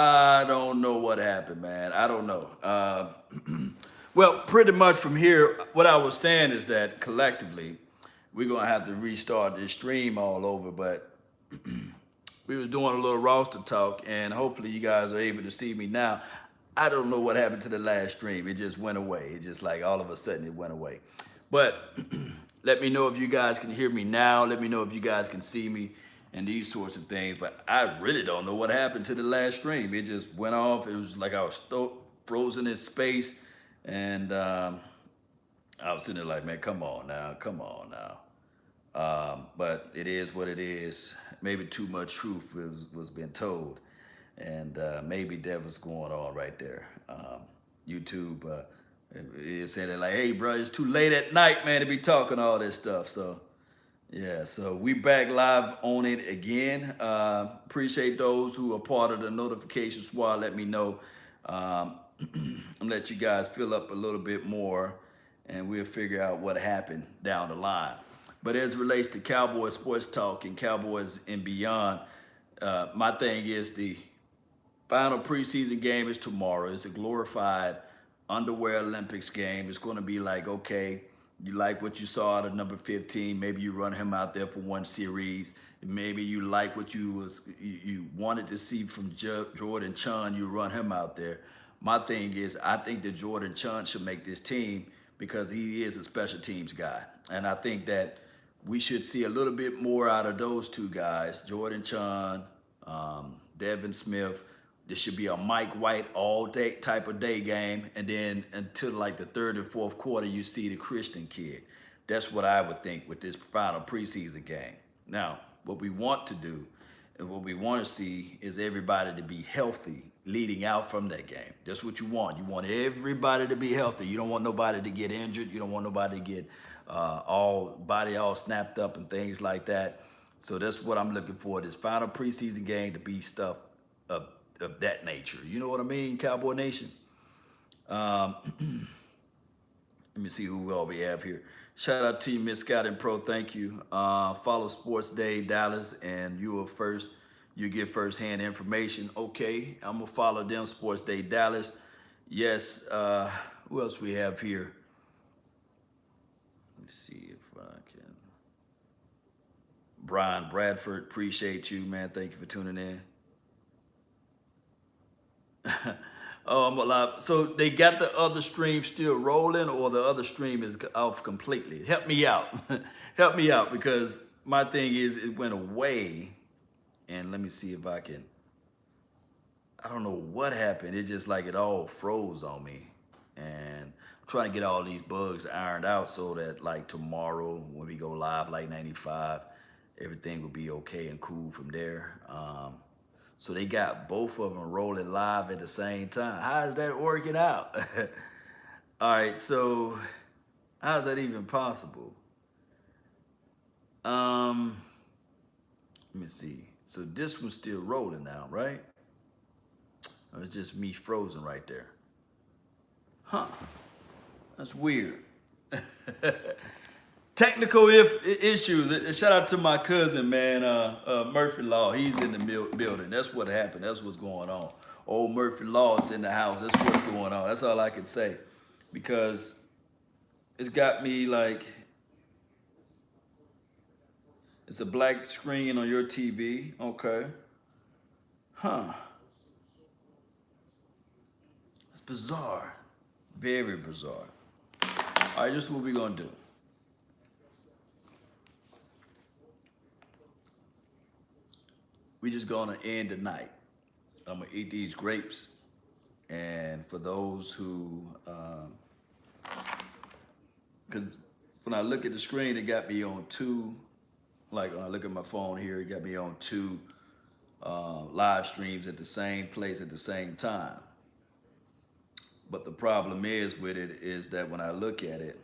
I don't know what happened, man. I don't know. Well, pretty much from here, what I was saying is that collectively, we're gonna have to restart this stream all over. But we was doing a little roster talk, and hopefully, you guys are able to see me now. I don't know what happened to the last stream. It just went away. It just like all of a sudden it went away. But let me know if you guys can hear me now. Let me know if you guys can see me and these sorts of things. But I really don't know what happened to the last stream. It just went off. It was like I was frozen in space. And I was sitting there like, man, come on now. Come on now. But it is what it is. Maybe too much truth was being told. And maybe that was going on right there. YouTube is saying it like, hey, bro, it's too late at night, man, to be talking all this stuff. So, yeah, so we back live on it again. Appreciate those who are part of the notification squad. Let me know. I'm let you guys fill up a little bit more, and we'll figure out what happened down the line. But as it relates to Cowboys sports talk and Cowboys and beyond, my thing is the final preseason game is tomorrow. It's a glorified underwear Olympics game. It's going to be like, okay, you like what you saw out of number 15. Maybe you run him out there for one series. Maybe you like what you wanted to see from Jordan Chun. You run him out there. My thing is, I think that Jordan Chun should make this team because he is a special teams guy. And I think that we should see a little bit more out of those two guys, Jordan Chun, Devin Smith. This should be a Mike White all day type of day game. And then until like the third and fourth quarter, you see the Christian kid. That's what I would think with this final preseason game. Now, what we want to do and what we want to see is everybody to be healthy leading out from that game. That's what you want. You want everybody to be healthy. You don't want nobody to get injured. You don't want nobody to get all snapped up and things like that. So that's what I'm looking for, this final preseason game to be stuff of that nature. You know what I mean, Cowboy Nation? Um, let me see who all we have here. Shout out to you, Miss Scott and Pro. Thank you. Follow Sports Day Dallas, and you are first. You get firsthand information. Okay, I'm gonna follow them. Sports Day Dallas. Yes. Who else we have here? Let me see if I can. Brian Bradford, appreciate you, man. Thank you for tuning in. Oh, I'm alive. So they got the other stream still rolling, or the other stream is off completely? Help me out. Help me out, because my thing is it went away, and let me see if I can. I don't know what happened. It just like it all froze on me, and I'm trying to get all these bugs ironed out so that like tomorrow when we go live like 95, everything will be okay and cool from there. So they got both of them rolling live at the same time. How is that working out? All right, so how is that even possible? Let me see. So this one's still rolling now, right? Or it's just me frozen right there. Huh, that's weird. Technical issues. Shout out to my cousin, man, Murphy Law. He's in the building. That's what happened. That's what's going on. Old Murphy Law is in the house. That's what's going on. That's all I can say, because it's got me like it's a black screen on your TV. Okay, huh? It's bizarre, very bizarre. All right, this is what we're gonna do. We just gonna end the night. I'm gonna eat these grapes, and for those who, because when I look at the screen, it got me on two. Like when I look at my phone here, it got me on two live streams at the same place at the same time. But the problem is with it is that when I look at it,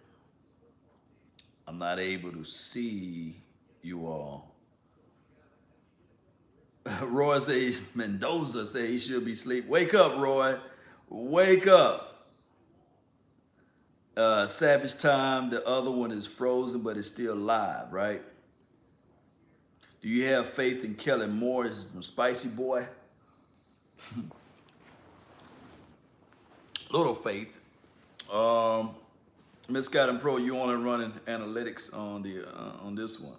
I'm not able to see you all. Roy says, Mendoza say he should be asleep. Wake up, Roy. Wake up. Savage Time, the other one is frozen, but it's still live, right? Do you have faith in Kellen Moore? This is from Spicy Boy. Little faith. Um, Miss Scott and Pro, you want to run in analytics on this one?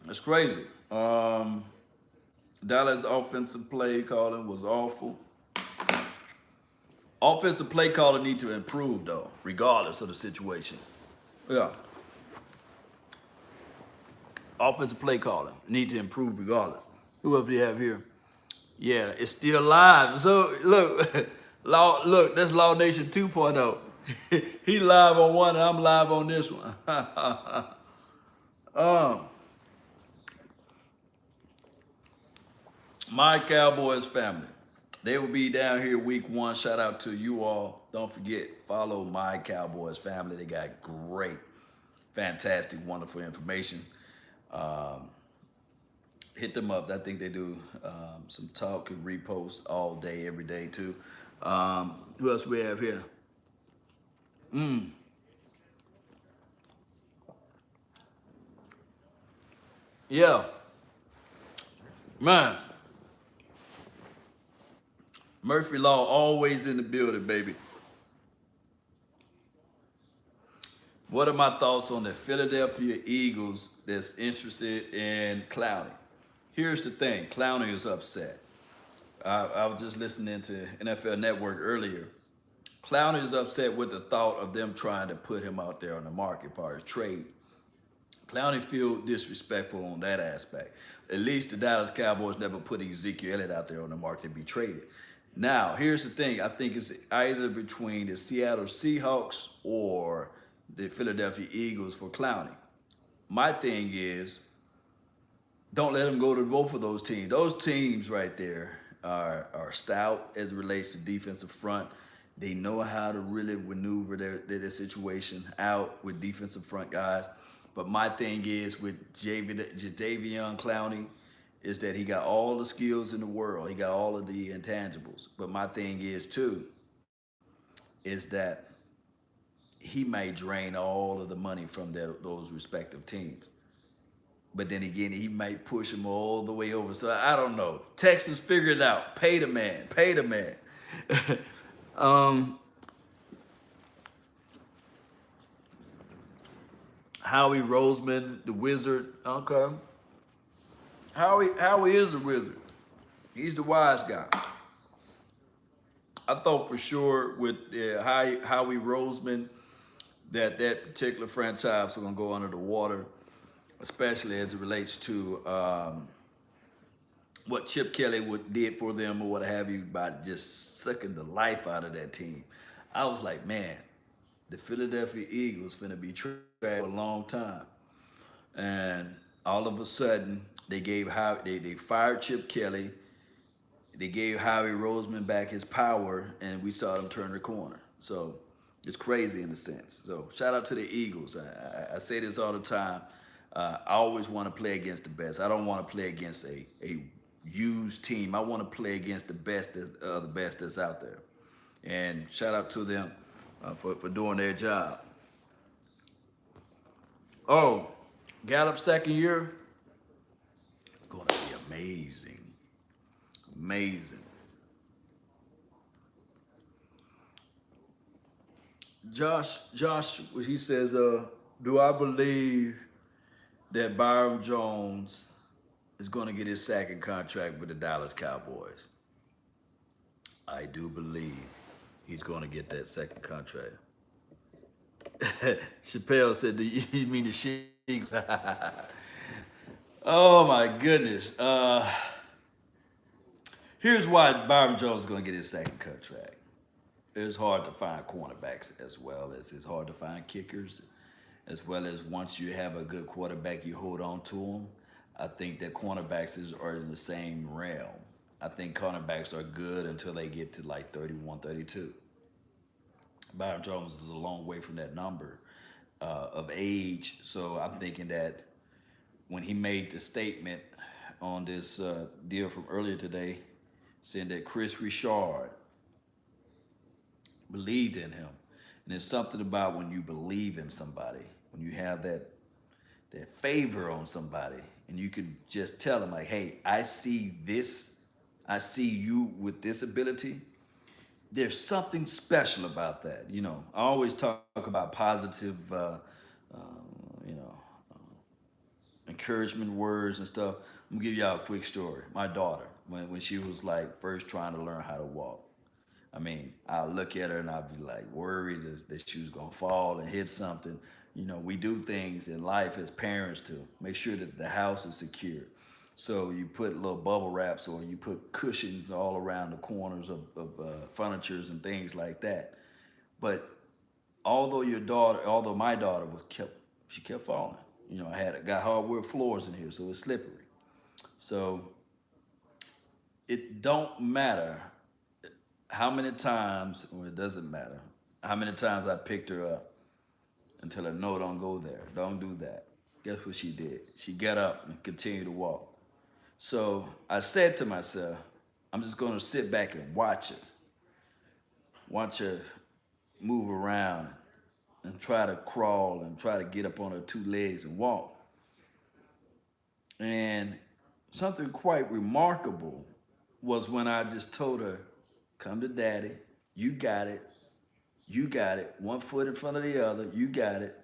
It's crazy. Dallas offensive play calling was awful. Offensive play calling need to improve though, regardless of the situation. Yeah. Offensive play calling need to improve regardless. Who else do you have here? Yeah, it's still live. So look, look, that's Law Nation 2.0. He live on one and I'm live on this one. um, my Cowboys family. They will be down here week 1. Shout out to you all. Don't forget, follow my Cowboys family. They got great, fantastic, wonderful information. Um, Hit them up. I think they do some talk and repost all day, every day too. Who else we have here? Yeah, man. Murphy Law always in the building, baby. What are my thoughts on the Philadelphia Eagles that's interested in Clowney? Here's the thing, Clowney is upset. I was just listening to NFL Network earlier. Clowney is upset with the thought of them trying to put him out there on the market as far as trade. Clowney feel disrespectful on that aspect. At least the Dallas Cowboys never put Ezekiel Elliott out there on the market to be traded. Now, here's the thing. I think it's either between the Seattle Seahawks or the Philadelphia Eagles for Clowney. My thing is, don't let him go to both of those teams. Those teams right there are stout as it relates to defensive front. They know how to really maneuver their situation out with defensive front guys. But my thing is with Jadeveon Clowney is that he got all the skills in the world. He got all of the intangibles. But my thing is too, is that he may drain all of the money from those respective teams. But then again, he might push him all the way over. So I don't know. Texans, figure it out. Pay the man. Pay the man. Howie Roseman, the wizard. Okay. Howie is the wizard. He's the wise guy. I thought for sure with Howie Roseman that particular franchise was going to go under the water, especially as it relates to what Chip Kelly did for them or what have you by just sucking the life out of that team. I was like, man, the Philadelphia Eagles finna be trash for a long time. And all of a sudden, they fired Chip Kelly. They gave Howie Roseman back his power, and we saw them turn the corner. So it's crazy in a sense. So shout out to the Eagles. I say this all the time. I always want to play against the best. I don't want to play against a used team. I want to play against the best that's out there. And shout out to them for doing their job. Oh, Gallup's second year, going to be amazing. Amazing. Josh, he says, do I believe that Byron Jones is going to get his second contract with the Dallas Cowboys? I do believe he's going to get that second contract. Chappelle said, do you mean the Sheiks? Oh my goodness. Here's why Byron Jones is going to get his second contract. It's hard to find cornerbacks as well as it's hard to find kickers, as well as once you have a good quarterback, you hold on to them. I think that cornerbacks are in the same realm. I think cornerbacks are good until they get to like 31, 32. Byron Jones is a long way from that number of age. So I'm thinking that when he made the statement on this deal from earlier today, saying that Chris Richard believed in him. And there's something about when you believe in somebody, when you have that favor on somebody, and you can just tell them like, hey, I see this I see you with this ability. There's something special about that. I always talk about positive, you know, encouragement words and stuff. I'm gonna give y'all a quick story. My daughter, when she was like first trying to learn how to walk, I mean, I'll look at her and I'll be like worried that she was gonna fall and hit something. We do things in life as parents to make sure that the house is secure. So you put little bubble wraps or you put cushions all around the corners of furnitures and things like that. But although my daughter she kept falling. I got hardwood floors in here, so it's slippery. So it don't matter how many times, or it doesn't matter how many times I picked her up and tell her, no, don't go there, don't do that. Guess what she did? She got up and continued to walk. So I said to myself, I'm just gonna sit back and watch her move around and try to crawl and try to get up on her two legs and walk. And something quite remarkable was when I just told her, come to daddy, you got it, you got it, one foot in front of the other, you got it.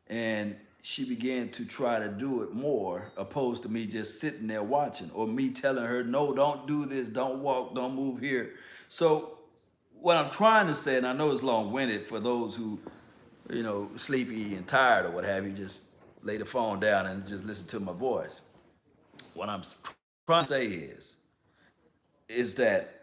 And she began to try to do it more, opposed to me just sitting there watching or me telling her, no, don't do this, don't walk, don't move here. So, what I'm trying to say, and I know it's long winded for those who, sleepy and tired or what have you, just lay the phone down and just listen to my voice. What I'm trying to say is that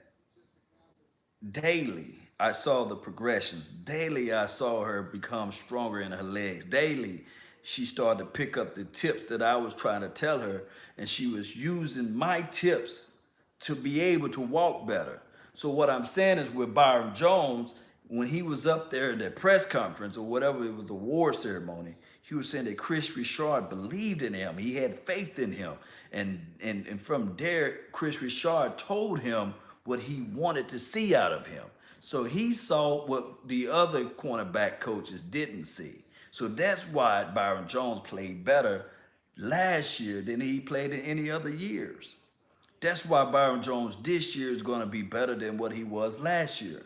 daily I saw the progressions. Daily I saw her become stronger in her legs. Daily she started to pick up the tips that I was trying to tell her, and she was using my tips to be able to walk better. So what I'm saying is with Byron Jones, when he was up there in that press conference or whatever, it was the award ceremony, he was saying that Chris Richard believed in him. He had faith in him. And from there, Chris Richard told him what he wanted to see out of him. So he saw what the other cornerback coaches didn't see. So that's why Byron Jones played better last year than he played in any other years. That's why Byron Jones this year is going to be better than what he was last year.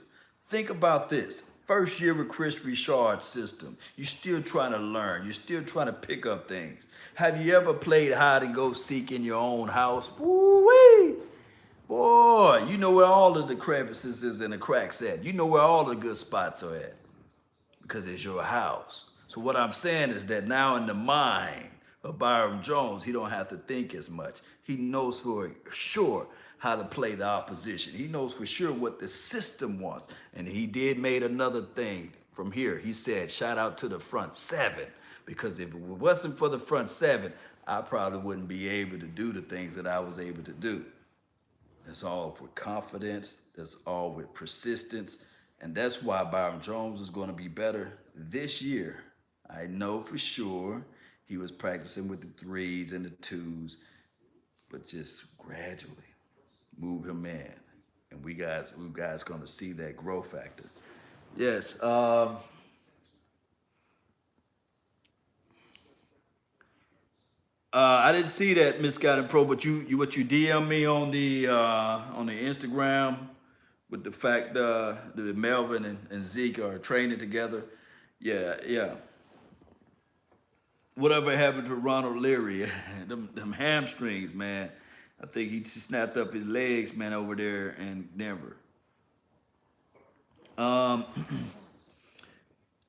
Think about this. First year with Chris Richard's system, you're still trying to learn. You're still trying to pick up things. Have you ever played hide and go seek in your own house? Woo-wee! Boy, you know where all of the crevices is and the cracks at. You know where all the good spots are at because it's your house. So what I'm saying is that now in the mind of Byron Jones, he don't have to think as much. He knows for sure how to play the opposition. He knows for sure what the system wants. And he did made another thing from here. He said, shout out to the front seven, because if it wasn't for the front seven, I probably wouldn't be able to do the things that I was able to do. That's all with confidence. That's all with persistence. And that's why Byron Jones is going to be better this year. I know for sure he was practicing with the threes and the twos, but just gradually move him in. And we guys going to see that growth factor. Yes. I didn't see that Misguided Pro, but you DM me on the Instagram with the fact that Melvin and Zeke are training together. Yeah, yeah. Whatever happened to Ronald Leary? them hamstrings, man. I think he snapped up his legs, man, over there in Denver. Um,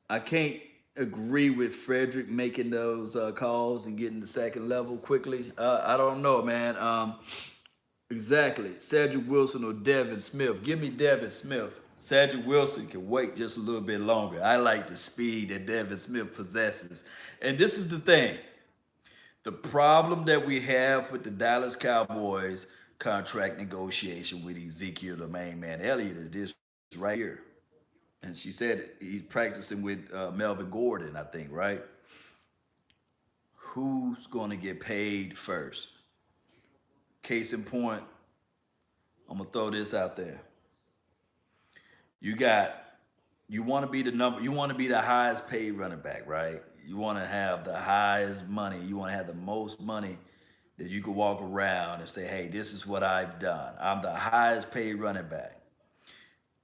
I can't agree with Frederick making those calls and getting the second level quickly. I don't know, man. Exactly. Cedric Wilson or Devin Smith. Give me Devin Smith. Cedric Wilson can wait just a little bit longer. I like the speed that Devin Smith possesses. And this is the thing. The problem that we have with the Dallas Cowboys contract negotiation with Ezekiel, the main man, Elliott, is this right here. And she said he's practicing with Melvin Gordon, I think, right? Who's going to get paid first? Case in point, I'm going to throw this out there. You got, you want to be the number, you want to be the highest paid running back, right? You want to have the highest money. You want to have the most money that you can walk around and say, hey, this is what I've done. I'm the highest paid running back.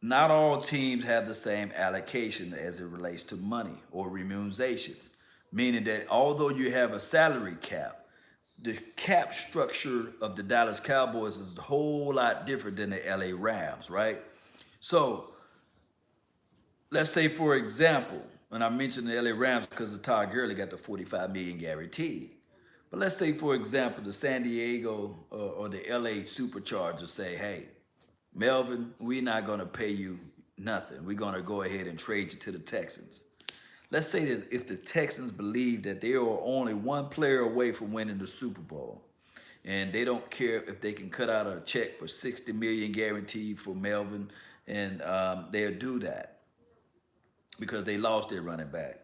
Not all teams have the same allocation as it relates to money or remunerations, meaning that although you have a salary cap, the cap structure of the Dallas Cowboys is a whole lot different than the LA Rams, right? So let's say, for example, and I mentioned the LA Rams because the Todd Gurley got the 45 million guaranteed. But let's say, for example, the San Diego or the LA Superchargers say, hey, Melvin, we're not going to pay you nothing. We're going to go ahead and trade you to the Texans. Let's say that if the Texans believe that they are only one player away from winning the Super Bowl, and they don't care if they can cut out a check for 60 million guaranteed for Melvin, and they'll do that because they lost their running back.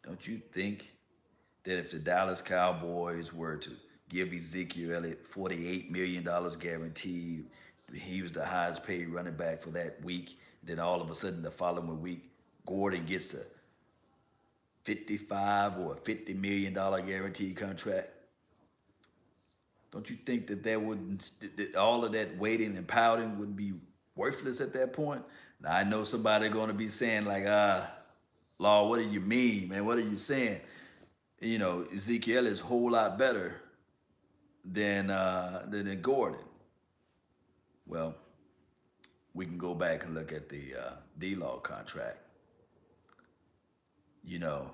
Don't you think that if the Dallas Cowboys were to give Ezekiel Elliott $48 million guaranteed, he was the highest paid running back for that week, then all of a sudden the following week, Gordon gets a 55 or a $50 million guaranteed contract? Don't you think that that all of that waiting and pouting would be worthless at that point? Now I know somebody going to be saying like, Law, what do you mean, man? What are you saying? You know, Ezekiel is a whole lot better than Gordon. Well, we can go back and look at the D-Law contract. You know,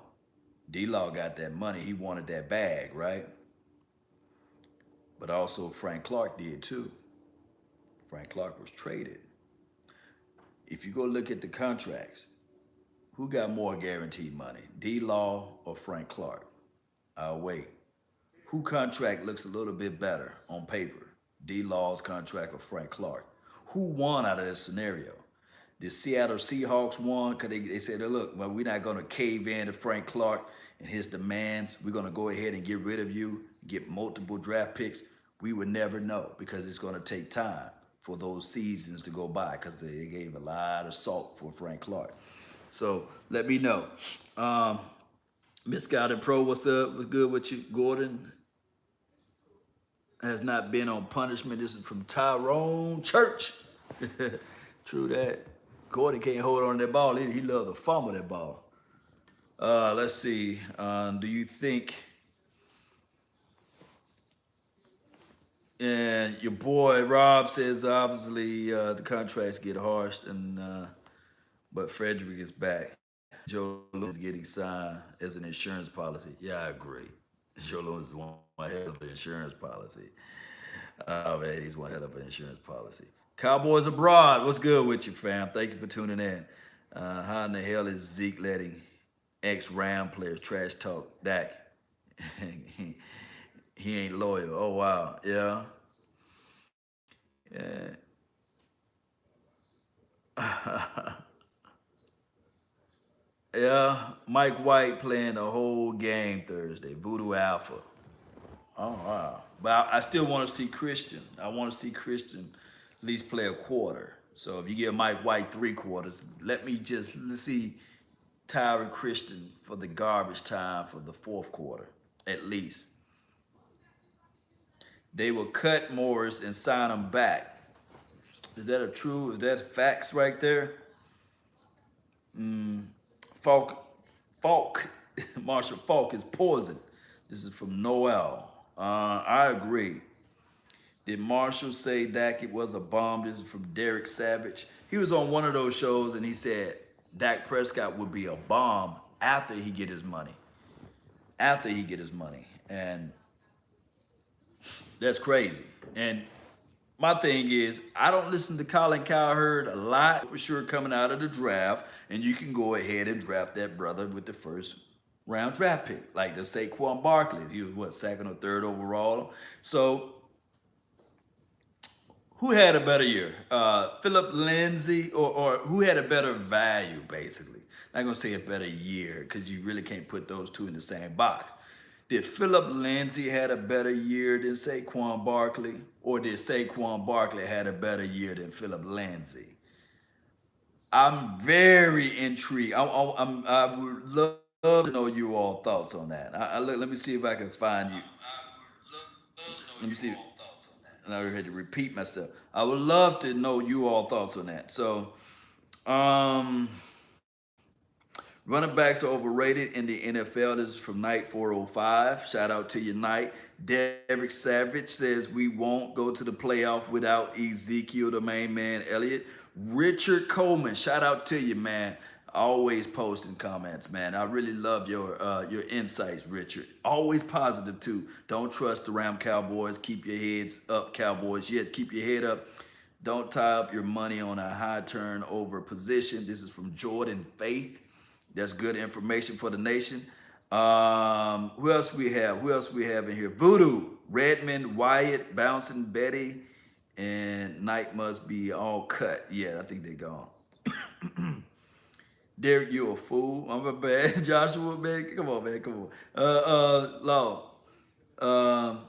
D-Law got that money. He wanted that bag, right? But also Frank Clark did too. Frank Clark was traded. If you go look at the contracts, who got more guaranteed money, D-Law or Frank Clark? I'll wait. Who contract looks a little bit better on paper? D-Law's contract or Frank Clark? Who won out of this scenario? The Seattle Seahawks won because they said, look, well, we're not going to cave in to Frank Clark and his demands. We're going to go ahead and get rid of you, get multiple draft picks. We would never know because it's going to take time for those seasons to go by because they gave a lot of salt for Frank Clark. So let me know. Miss Scouted Pro, what's up? What's good with you? Gordon has not been on punishment. This is from Tyrone Church. True that. Gordon can't hold on to that ball either. He loves to fumble that ball. Let's see. Do you think... And your boy Rob says obviously the contracts get harsh, but Frederick is back. Joe Lewis is getting signed as an insurance policy. Yeah, I agree. Joe Lewis is one hell of an insurance policy. Oh man, he's one hell of an insurance policy. Cowboys abroad, what's good with you, fam? Thank you for tuning in. How in the hell is Zeke letting ex-Ram players trash talk Dak? He ain't loyal. Oh wow, yeah. Yeah. Yeah, Mike White playing the whole game Thursday. Voodoo Alpha. Oh wow. But I still want to see Christian. I want to see Christian at least play a quarter. So if you give Mike White 3 quarters, let's see Tyron Christian for the garbage time for the 4th quarter, at least. They will cut Morris and sign him back. Is that facts right there? Falk, Marshall Falk is poison. This is from Noel. I agree. Did Marshall say Dak it was a bomb? This is from Derek Savage. He was on one of those shows and he said Dak Prescott would be a bomb after he get his money. After he get his money. And that's crazy. And my thing is, I don't listen to Colin Cowherd a lot for sure coming out of the draft, and you can go ahead and draft that brother with the 1st-round draft pick, like the Saquon Barkley. He was, 2nd or 3rd overall? So, who had a better year? Philip Lindsay, or who had a better value, basically? I'm not going to say a better year, because you really can't put those two in the same box. Did Philip Lindsay had a better year than Saquon Barkley? Or did Saquon Barkley had a better year than Philip Lindsay? I'm very intrigued. I would love to know your all thoughts on that. Let me see if I can find you. Let me see. And I had to repeat myself. I would love to know you all thoughts on that. So, um, running backs are overrated in the NFL. This is from Night 405. Shout out to you, Night. Derek Savage says we won't go to the playoff without Ezekiel, the main man, Elliott. Richard Coleman, shout out to you, man. Always posting comments, man. I really love your insights, Richard. Always positive too. Don't trust the Ram Cowboys. Keep your heads up, Cowboys. Yes, keep your head up. Don't tie up your money on a high turnover position. This is from Jordan Faith. That's good information for the nation. Who else we have? Who else we have in here? Voodoo, Redmond, Wyatt, Bouncing Betty, and Night must be all cut. Yeah, I think they're gone. Derek, you a fool. I'm a bad. Joshua, man, come on, man, come on. Law. Um,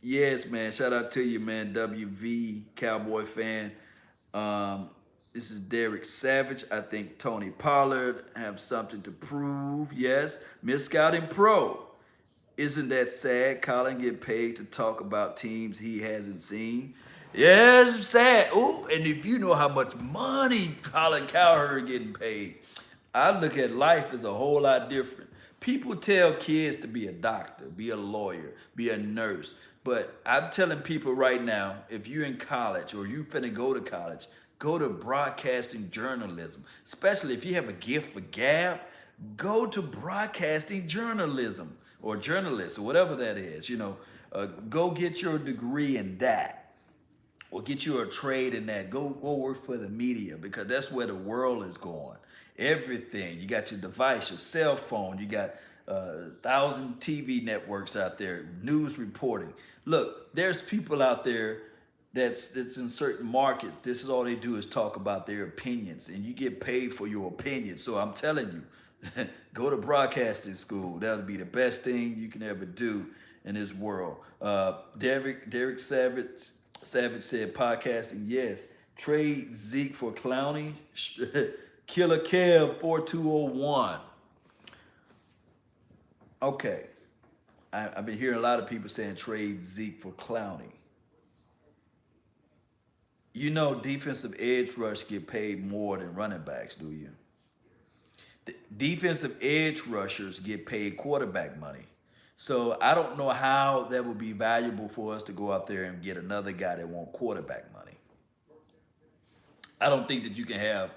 yes, man. Shout out to you, man. WV Cowboy fan. Um, this is Derek Savage. I think Tony Pollard have something to prove. Yes. Miss Scouting Pro. Isn't that sad? Colin get paid to talk about teams he hasn't seen. Yes, it's sad. Oh, and if you know how much money Colin Cowherd getting paid, I look at life as a whole lot different. People tell kids to be a doctor, be a lawyer, be a nurse. But I'm telling people right now, if you're in college or you finna go to college, go to broadcasting journalism. Especially if you have a gift for gab, go to broadcasting journalism or journalists or whatever that is. Go get your degree in that or get you a trade in that. Go work for the media because that's where the world is going. Everything. You got your device, your cell phone. You got 1,000 TV networks out there, news reporting. Look, there's people out there that's in certain markets. This is all they do is talk about their opinions, and you get paid for your opinion. So I'm telling you, go to broadcasting school. That'll be the best thing you can ever do in this world. Derek Savage said podcasting, yes. Trade Zeke for Clowney. Killer Kev 4201. Okay. I've been hearing a lot of people saying trade Zeke for Clowney. You know defensive edge rush get paid more than running backs, do you? Defensive edge rushers get paid quarterback money. So I don't know how that would be valuable for us to go out there and get another guy that wants quarterback money. I don't think that you can have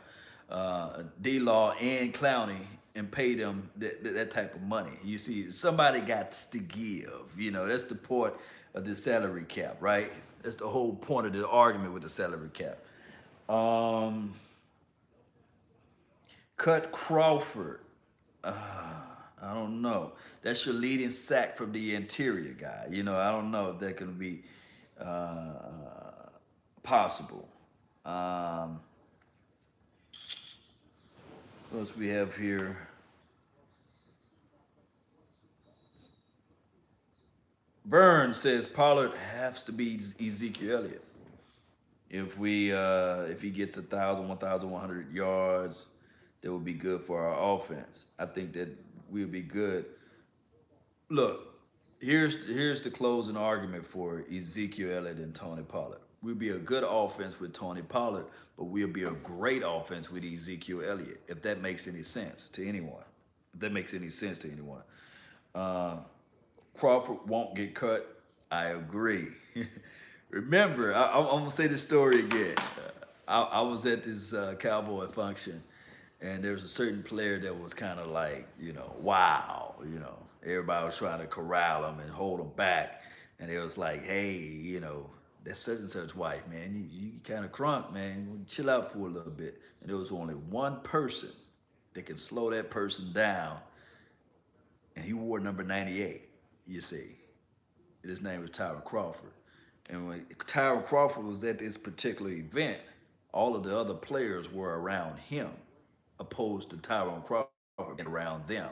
D-Law and Clowney and pay them that type of money. You see, somebody got to give. That's the point of the salary cap, right? That's the whole point of the argument with the salary cap. Cut Crawford. I don't know. That's your leading sack from the interior guy. I don't know if that can be possible. What else we have here? Vern says Pollard has to be Ezekiel Elliott. If he gets 1,100 yards, that would be good for our offense. I think that we'll be good. Look, here's the closing argument for Ezekiel Elliott and Tony Pollard. We'll be a good offense with Tony Pollard, but we'll be a great offense with Ezekiel Elliott, if that makes any sense to anyone. If that makes any sense to anyone. Crawford won't get cut. I agree. Remember, I'm going to say this story again. I was at this Cowboy function, and there was a certain player that was kind of like, wow, Everybody was trying to corral him and hold him back. And it was like, hey, that's such and such wife, man. You kind of crunk, man. Chill out for a little bit. And there was only one person that can slow that person down. And he wore number 98, you see. And his name was Tyron Crawford. And when Tyron Crawford was at this particular event, all of the other players were around him, opposed to Tyron Crawford and around them.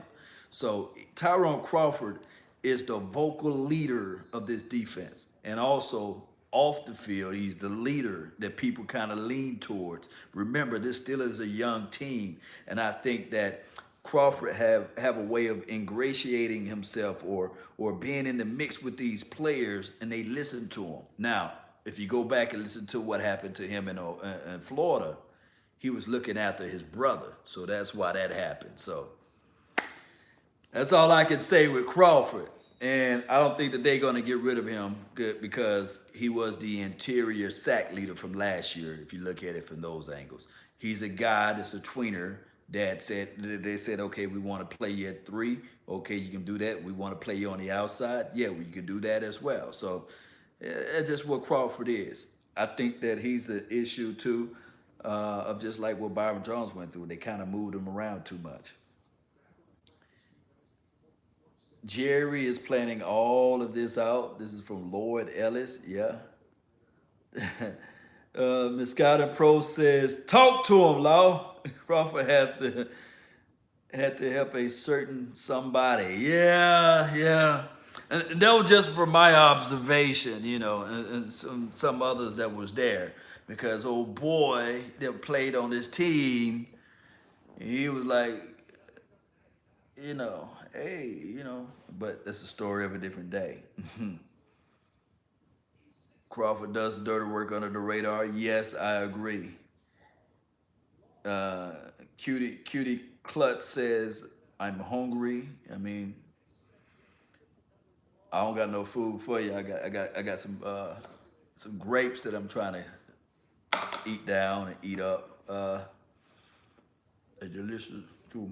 So Tyron Crawford is the vocal leader of this defense. And also off the field, he's the leader that people kind of lean towards. Remember, this still is a young team. And I think that Crawford have a way of ingratiating himself or being in the mix with these players, and they listen to him. Now, if you go back and listen to what happened to him in Florida, he was looking after his brother, so that's why that happened. So that's all I can say with Crawford. And I don't think that they're going to get rid of him good because he was the interior sack leader from last year, if you look at it from those angles. He's a guy that's a tweener that they said, okay, we want to play you at 3. Okay, you can do that. We want to play you on the outside. Yeah, well, you can do that as well. So that's just what Crawford is. I think that he's an issue, too, of just like what Byron Jones went through. They kind of moved him around too much. Jerry is planning all of this out. This is from Lloyd Ellis. Yeah. Miss Scott and Pro says, talk to him, Law. Crawford had to help a certain somebody. Yeah, yeah. And that was just from my observation, and some others that was there. Because old boy that played on this team, he was like, hey, but that's a story of a different day. Crawford does dirty work under the radar. Yes, I agree. Cutie Klutz says, I'm hungry. I mean, I don't got no food for you. I got some grapes that I'm trying to eat down and eat up. They're delicious too.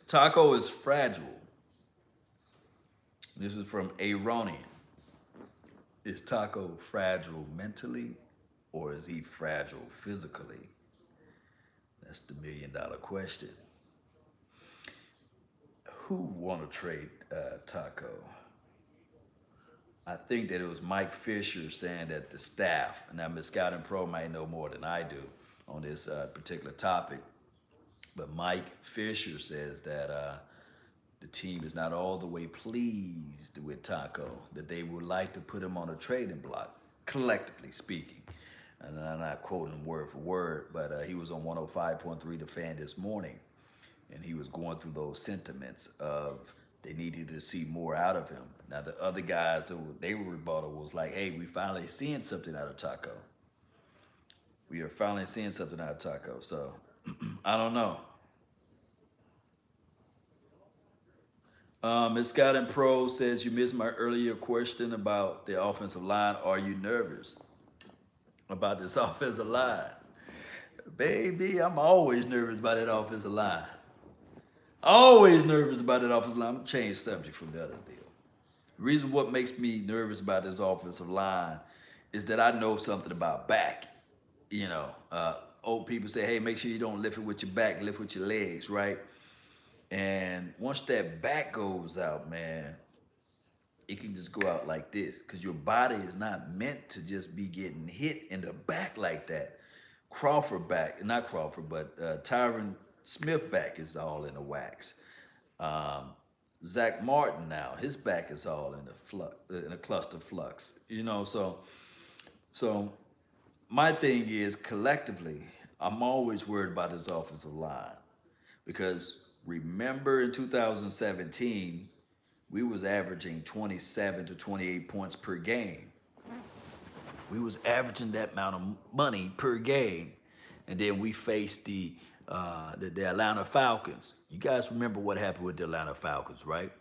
Taco is fragile. This is from Aronian. Is Taco fragile mentally or is he fragile physically? That's the $1,000,000 question. Who want to trade Taco? I think that it was Mike Fisher saying that the staff, now Ms. Scouting Pro might know more than I do on this particular topic, but Mike Fisher says that the team is not all the way pleased with Taco, that they would like to put him on a trading block, collectively speaking. And I'm not quoting him word for word, but he was on 105.3 The Fan this morning, and he was going through those sentiments of they needed to see more out of him. Now, the other guys, they were rebuttal was like, hey, we finally seeing something out of Taco. We are finally seeing something out of Taco. So, I don't know. Ms. Scott and Pro says, you missed my earlier question about the offensive line. Are you nervous about this offensive line? Baby, I'm always nervous about that offensive line. Always nervous about that offensive line. I'm going to change subject from the other deal. The reason what makes me nervous about this offensive line is that I know something about back. Old people say, hey, make sure you don't lift it with your back, lift with your legs, right? And once that back goes out, man, it can just go out like this because your body is not meant to just be getting hit in the back like that. Crawford back, not Crawford, but Tyron Smith back is all in the wax. Zach Martin now, his back is all in the flux, in a cluster flux. So my thing is collectively, I'm always worried about this offensive line because remember in 2017, we was averaging 27 to 28 points per game. We was averaging that amount of money per game. And then we faced the Atlanta Falcons. You guys remember what happened with the Atlanta Falcons, right?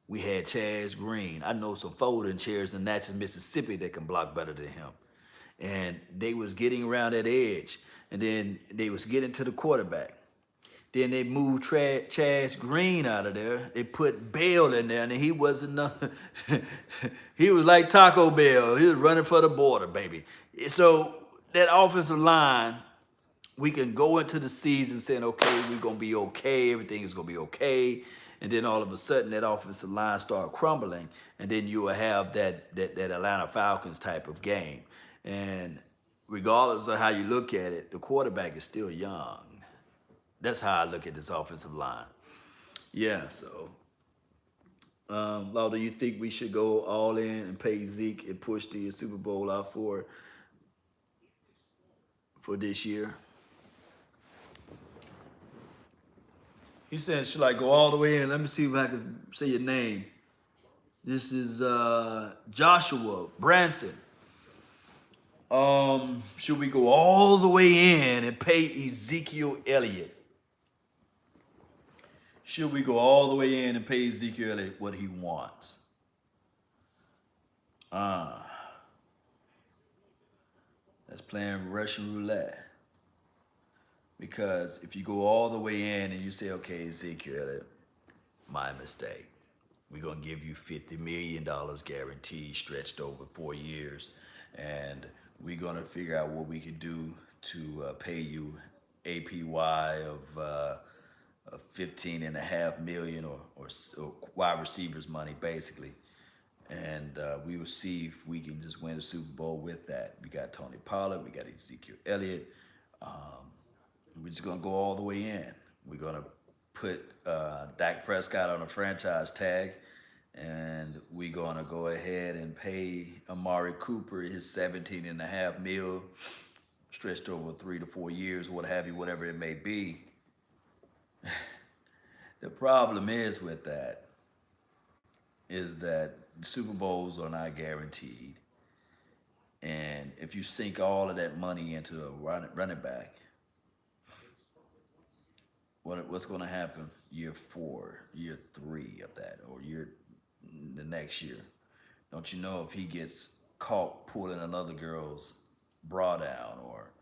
We had Chaz Green. I know some folding chairs in Natchez, Mississippi that can block better than him. And they was getting around that edge. And then they was getting to the quarterback. Then they moved Chaz Green out of there. They put Bell in there, and he wasn't nothing. He was like Taco Bell. He was running for the border, baby. So that offensive line, we can go into the season saying, okay, we're going to be okay. Everything is going to be okay. And then all of a sudden, that offensive line start crumbling, and then you will have that Atlanta Falcons type of game. And regardless of how you look at it, the quarterback is still young. That's how I look at this offensive line. Yeah, so. Law, do you think we should go all in and pay Zeke and push the Super Bowl out for this year? He said, should I go all the way in? Let me see if I can say your name. This is Joshua Branson. Should we go all the way in and pay Ezekiel Elliott? Should we go all the way in and pay Ezekiel Elliott what he wants? Uh, that's playing Russian roulette. Because if you go all the way in and you say, okay, Ezekiel Elliott, my mistake. We're going to give you $50 million guaranteed, stretched over 4 years. And we're going to figure out what we could do to pay you APY of 15.5 million or wide receivers money, basically. And we will see if we can just win the Super Bowl with that. We got Tony Pollard, we got Ezekiel Elliott. We're just going to go all the way in. We're going to put Dak Prescott on a franchise tag, and we're going to go ahead and pay Amari Cooper his 17.5 mil, stretched over 3 to 4 years, what have you, whatever it may be. The problem is with that is that the Super Bowls are not guaranteed. And if you sink all of that money into a running back, what's going to happen year 4, year 3 of that, or the next year? Don't you know if he gets caught pulling another girl's bra down, or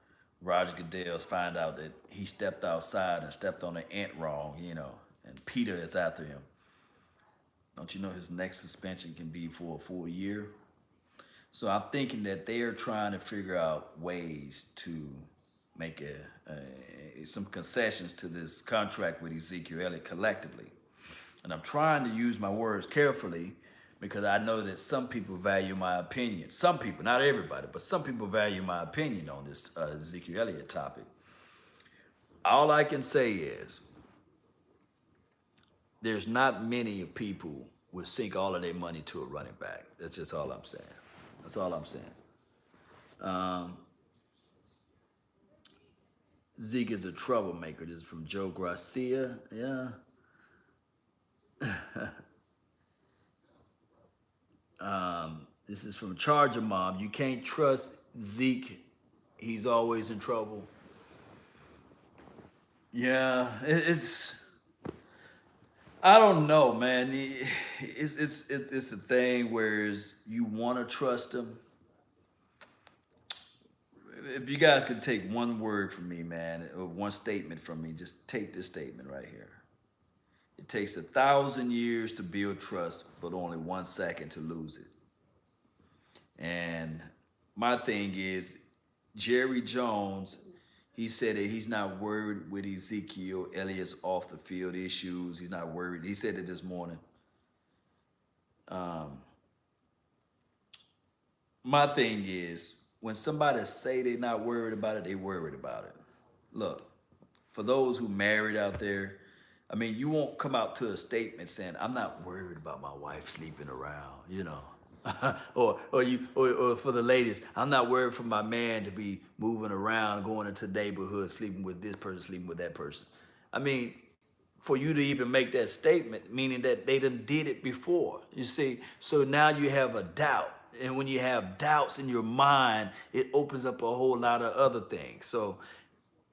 Roger Goodell's find out that he stepped outside and stepped on an ant wrong, and Peter is after him. Don't you know his next suspension can be for a full year? So I'm thinking that they are trying to figure out ways to make some concessions to this contract with Ezekiel Elliott collectively. And I'm trying to use my words carefully because I know that some people value my opinion. Some people, not everybody, but some people value my opinion on this Ezekiel Elliott topic. All I can say is there's not many people would sink all of their money to a running back. That's just all I'm saying. That's all I'm saying. Zeke is a troublemaker. This is from Joe Garcia. Yeah. This is from Charger Mom. You can't trust Zeke. He's always in trouble. Yeah, it's. I don't know, man. It's a thing where you want to trust him. If you guys could take one word from me, man, or one statement from me, just take this statement right here. It takes 1,000 years to build trust, but only 1 second to lose it. And my thing is, Jerry Jones, he said that he's not worried with Ezekiel Elliott's off the field issues. He's not worried. He said it this morning. My thing is, when somebody say they're not worried about it, they worried about it. Look, for those who married out there, I mean, you won't come out to a statement saying, I'm not worried about my wife sleeping around, or for the ladies, I'm not worried for my man to be moving around, going into neighborhoods, sleeping with this person, sleeping with that person. I mean, for you to even make that statement, meaning that they done did it before. You see, so now you have a doubt. And when you have doubts in your mind, it opens up a whole lot of other things. So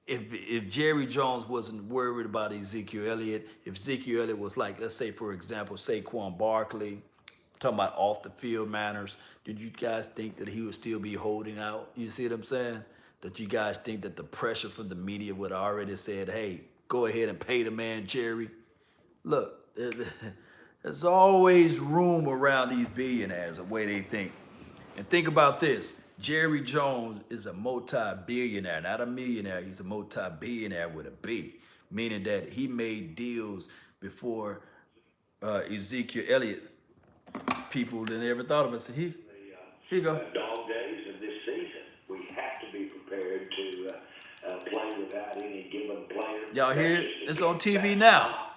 if Jerry Jones wasn't worried about Ezekiel Elliott, if Ezekiel Elliott was like, let's say, for example, Saquon Barkley, talking about off the field manners, did you guys think that he would still be holding out? You see what I'm saying? That you guys think that the pressure from the media would have already said, hey, go ahead and pay the man, Jerry? Look, there's always room around these billionaires, the way they think. And think about this. Jerry Jones is a multi-billionaire, not a millionaire. He's a multi-billionaire with a B, meaning that he made deals before Ezekiel Elliott. People that never thought of it. So here you go. Dog days of this season, we have to be prepared to play without any given player. Y'all hear it? It's on TV now.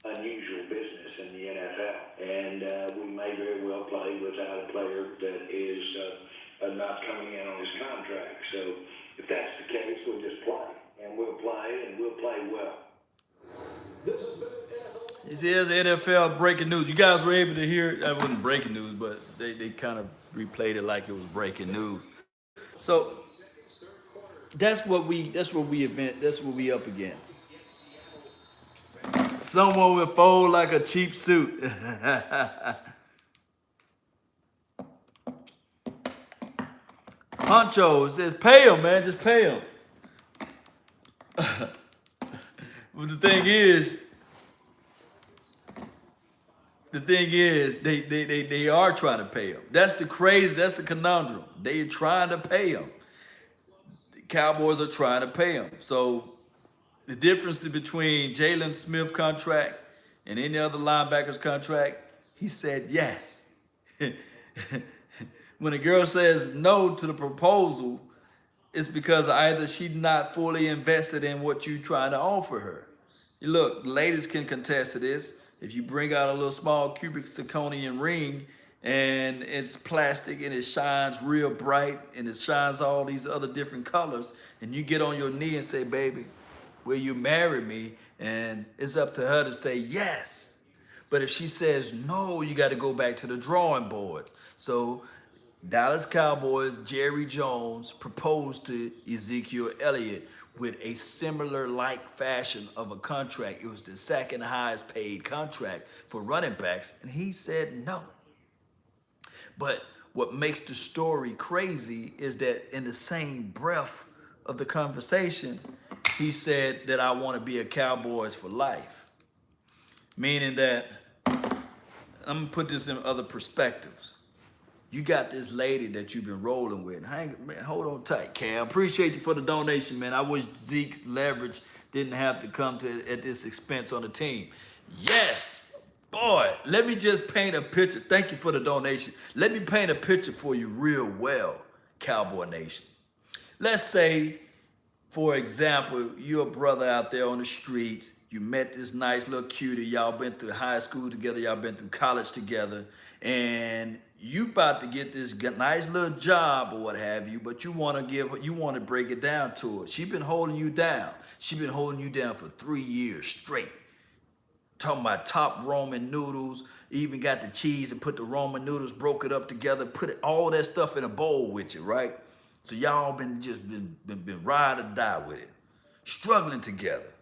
Unusual business in the NFL, and we may very well play without a player that is not coming in on his contract. So if that's the case, we'll just play, and we'll play well. Here's the NFL breaking news. You guys were able to hear it. That wasn't breaking news, but they kind of replayed it like it was breaking news. So that's what we up against. Someone will fold like a cheap suit. Honcho says, pay him, man. Just pay him. But the thing is, they are trying to pay him. That's the conundrum. They are trying to pay him. The Cowboys are trying to pay him. So the difference between Jalen Smith contract and any other linebacker's contract, he said yes. When a girl says no to the proposal, it's because either she's not fully invested in what you're trying to offer her. Look, ladies can contest to this. If you bring out a little small cubic zirconium ring and it's plastic and it shines real bright and it shines all these other different colors, and you get on your knee and say, baby, will you marry me? And it's up to her to say yes. But if she says no, you got to go back to the drawing boards. So Dallas Cowboys, Jerry Jones proposed to Ezekiel Elliott with a similar like fashion of a contract. It was the second highest paid contract for running backs, and he said no. But what makes the story crazy is that in the same breath of the conversation, he said that I want to be a Cowboys for life. Meaning that, I'm gonna put this in other perspectives. You got this lady that you've been rolling with. Hold on tight, Cam. Appreciate you for the donation, man. I wish Zeke's leverage didn't have to come to at this expense on the team. Yes, boy. Let me just paint a picture. Thank you for the donation. Let me paint a picture for you real well, Cowboy Nation. Let's say, for example, you're a brother out there on the streets. You met this nice little cutie. Y'all been through high school together. Y'all been through college together. And you about to get this nice little job or what have you, but you want to break it down to her. She been holding you down. She been holding you down for 3 years straight. Talking about top Roman noodles, even got the cheese and put the Roman noodles, broke it up together, put all that stuff in a bowl with you, right? So y'all been ride or die with it, struggling together.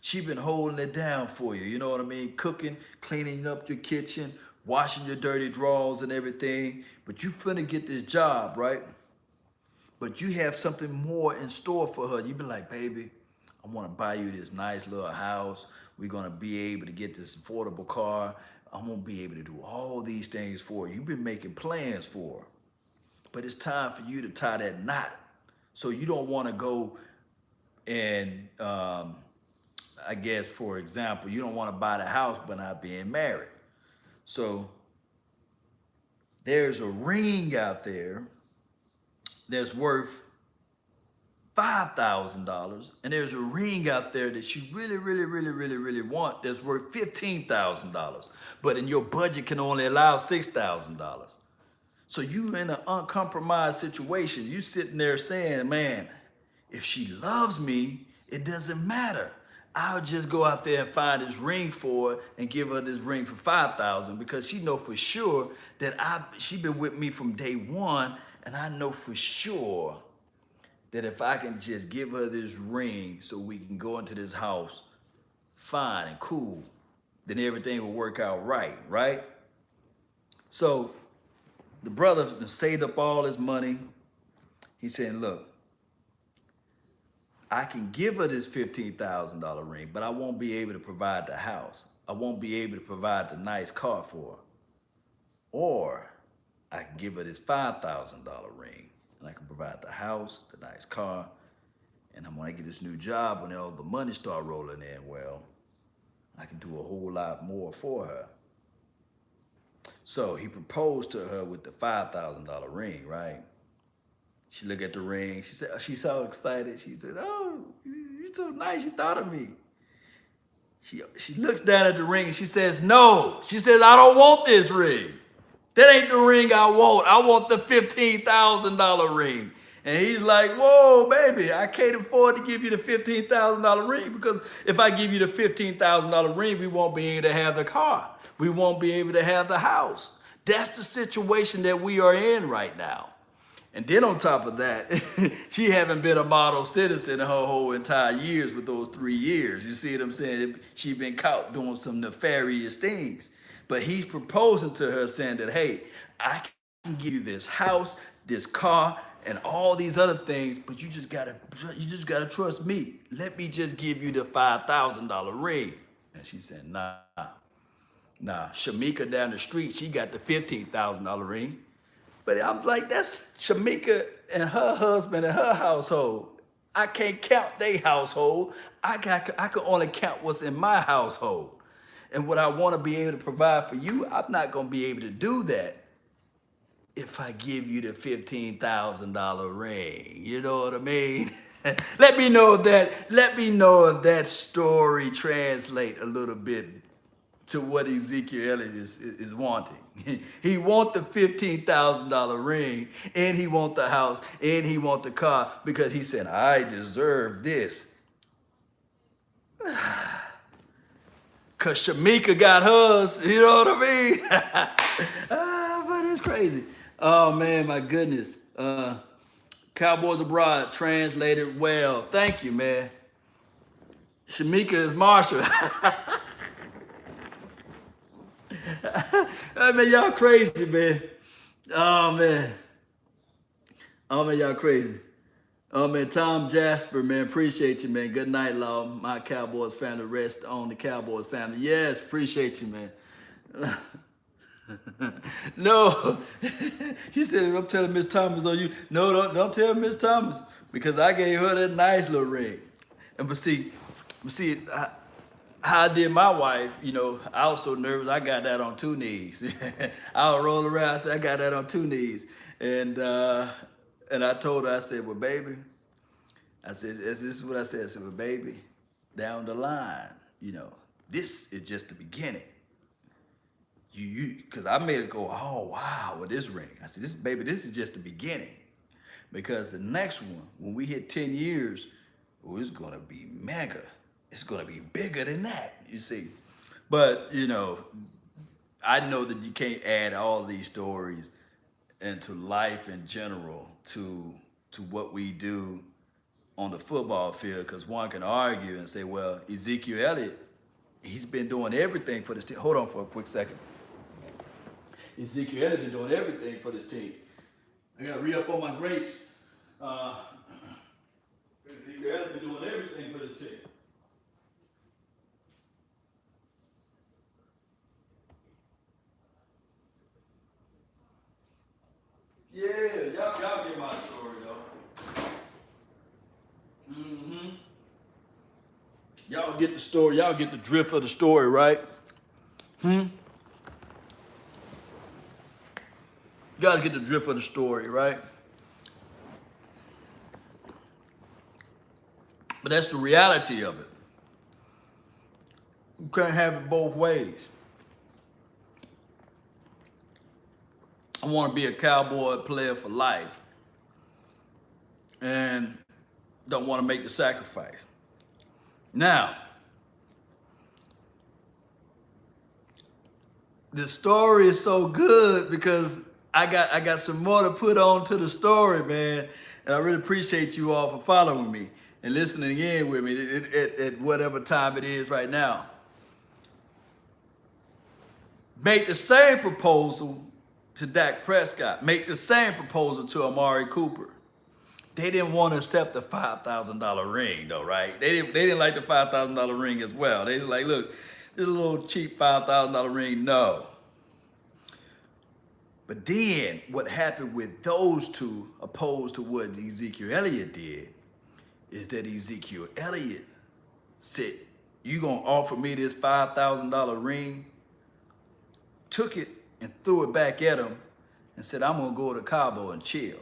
She been holding it down for you, you know what I mean? Cooking, cleaning up your kitchen, washing your dirty drawers and everything, but you finna get this job, right? But you have something more in store for her. You be like, baby, I wanna buy you this nice little house. We're gonna be able to get this affordable car. I'm gonna be able to do all these things for you. You've been making plans for her. But it's time for you to tie that knot. So you don't wanna go and, I guess, for example, you don't wanna buy the house but not being married. So there's a ring out there that's worth $5,000, and there's a ring out there that you really want that's worth $15,000, but in your budget can only allow $6,000. So you in an uncompromised situation. You sitting there saying, man, if she loves me, it doesn't matter. I'll just go out there and find this ring for her and give her this ring for $5,000 because she know for sure that she been with me from day one, and I know for sure that if I can just give her this ring so we can go into this house fine and cool, then everything will work out right? So the brother saved up all his money. He's saying, look, I can give her this $15,000 ring, but I won't be able to provide the house. I won't be able to provide the nice car for her. Or I can give her this $5,000 ring, and I can provide the house, the nice car, and I'm gonna get this new job when all the money start rolling in. Well, I can do a whole lot more for her. So he proposed to her with the $5,000 ring, right? She looked at the ring. She said, she's so excited. She said, oh, you're so nice. You thought of me. She looks down at the ring and she says, no. She says, I don't want this ring. That ain't the ring I want. I want the $15,000 ring. And he's like, whoa, baby, I can't afford to give you the $15,000 ring, because if I give you the $15,000 ring, we won't be able to have the car. We won't be able to have the house. That's the situation that we are in right now. And then on top of that, she haven't been a model citizen her whole entire years with those 3 years. You see what I'm saying? She's been caught doing some nefarious things. But he's proposing to her saying that, hey, I can give you this house, this car, and all these other things, but you just gotta trust me. Let me just give you the $5,000 ring. And she said, nah. Shamika down the street, she got the $15,000 ring. But I'm like, that's Shamika and her husband and her household. I can't count their household. I can only count what's in my household. And what I want to be able to provide for you, I'm not going to be able to do that if I give you the $15,000 ring. You know what I mean? Let me know if that story translate a little bit to what Ezekiel Elliott is wanting. He want the $15,000 ring, and he want the house, and he want the car, because he said, I deserve this. Cause Shamika got hers, you know what I mean? But it's crazy. Oh man, my goodness. Cowboys Abroad translated well. Thank you, man. Shamika is Marshall. I mean, y'all crazy, man. Oh man, y'all crazy. Oh man, Tom Jasper, man, appreciate you, man. Good night, Law. My Cowboys family, rest on the Cowboys family. Yes, appreciate you, man. No, you said I'm telling Miss Thomas on you. No, don't tell Miss Thomas, because I gave her that nice little ring. And but see, how I did my wife, you know, I was so nervous, I got that on 2 knees. I would roll around, I said, I got that on 2 knees. And I told her, I said, well, baby, I said, this is what I said. I said, well, baby, down the line, you know, this is just the beginning. Because I made it go, oh, wow, with this ring. I said, this is just the beginning. Because the next one, when we hit 10 years, oh, it's going to be mega. It's going to be bigger than that, you see. But, you know, I know that you can't add all these stories into life in general to what we do on the football field, because one can argue and say, well, Ezekiel Elliott, he's been doing everything for this team. Hold on for a quick second. Ezekiel Elliott been doing everything for this team. I got to re-up on my grapes. Ezekiel Elliott been doing everything for this team. Yeah, y'all get my story though. Y'all get the story. Y'all get the drift of the story, right? You guys get the drift of the story, right? But that's the reality of it. You can't have it both ways. I want to be a Cowboy player for life and don't want to make the sacrifice. Now, the story is so good because I got some more to put on to the story, man. And I really appreciate you all for following me and listening in with me at whatever time it is right now. Make the same proposal to Dak Prescott. Make the same proposal to Amari Cooper. They didn't want to accept the $5,000 ring though, right? They didn't like the $5,000 ring as well. They were like, look, this is a little cheap $5,000 ring, no. But then what happened with those two opposed to what Ezekiel Elliott did is that Ezekiel Elliott said, you gonna offer me this $5,000 ring? Took it and threw it back at him and said, I'm gonna go to Cabo and chill.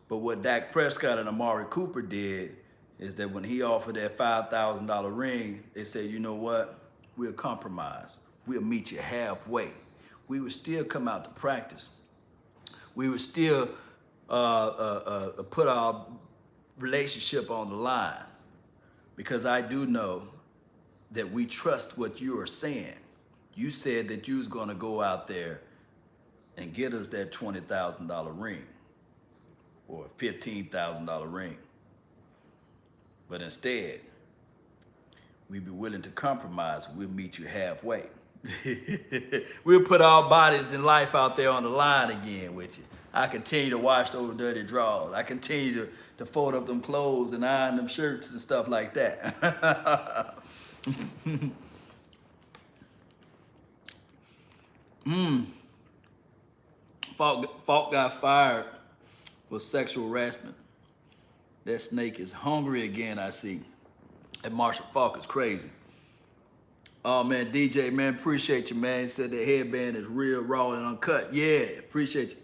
But what Dak Prescott and Amari Cooper did is that when he offered that $5,000 ring, they said, you know what? We'll compromise. We'll meet you halfway. We would still come out to practice. We would still put our relationship on the line, because I do know that we trust what you are saying. You said that you was going to go out there and get us that $20,000 ring or $15,000 ring. But instead, we'd be willing to compromise. We'll meet you halfway. We'll put our bodies and life out there on the line again with you. I continue to wash those dirty drawers. I continue to fold up them clothes and iron them shirts and stuff like that. Falk got fired for sexual harassment. That snake is hungry again, I see. And Marshall Falk is crazy. Oh man, DJ, man, appreciate you, man. He said the headband is real, raw, and uncut. Yeah, appreciate you.